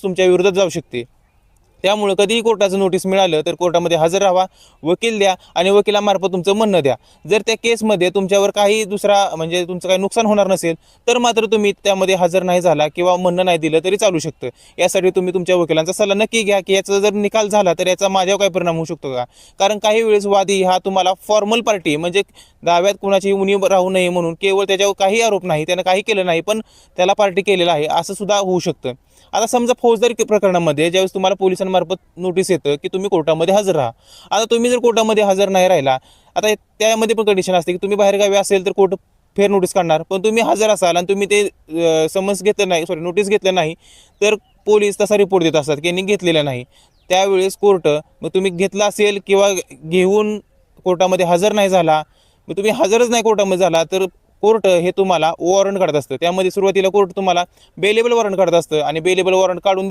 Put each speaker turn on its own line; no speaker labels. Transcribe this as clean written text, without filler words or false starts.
तुमच्या विरोधात जाऊ शकते। त्यामुळे कधीही कोर्टाचं नोटीस मिळालं तर कोर्टामध्ये हजर राहा, वकील द्या आणि वकिलामार्फत तुमचं म्हणणं द्या। जर त्या केसमध्ये तुमच्यावर काही दुसरा म्हणजे तुमचं काही नुकसान होणार नसेल तर मात्र तुम्ही त्यामध्ये हजर नाही झाला किंवा म्हणणं नाही दिलं तरी चालू शकतं। यासाठी तुम्ही तुमच्या वकिलांचा सल्ला नक्की घ्या की याचा जर निकाल झाला तर याचा माझ्यावर काय परिणाम होऊ शकतो का। कारण काही वेळेस वादी हा तुम्हाला फॉर्मल पार्टी म्हणजे दाव्यात कुणाची उणीव राहू नये म्हणून केवळ त्याच्यावर काही आरोप नाही, त्यानं काही केलं नाही पण त्याला पार्टी केलेला आहे असं सुद्धा होऊ शकतं। आता समजा फौजदारी प्रकरणामध्ये ज्यावेळेस तुम्हाला पोलिसांमार्फत नोटीस येतं की तुम्ही कोर्टामध्ये हजर राहा। आता तुम्ही जर कोर्टामध्ये हजर नाही राहिला, आता त्यामध्ये पण कंडिशन असते की तुम्ही बाहेरगावी असेल तर कोर्ट फेर नोटीस काढणार, पण तुम्ही हजर असाल आणि तुम्ही ते समन्स घेतलं नाही, सॉरी नोटीस घेतलं नाही तर पोलीस तसा रिपोर्ट देत असतात की यांनी घेतलेला नाही। त्यावेळेस कोर्ट मग तुम्ही घेतला असेल किंवा घेऊन कोर्टामध्ये हजर नाही झाला, मग तुम्ही हजरच नाही कोर्टामध्ये झाला तर कोर्ट हे तुम्हाला वॉरंट काढत असतं। त्यामध्ये सुरुवातीला कोर्ट तुम्हाला बेलेबल वॉरंट काढत असतं आणि बेलेबल वॉरंट काढून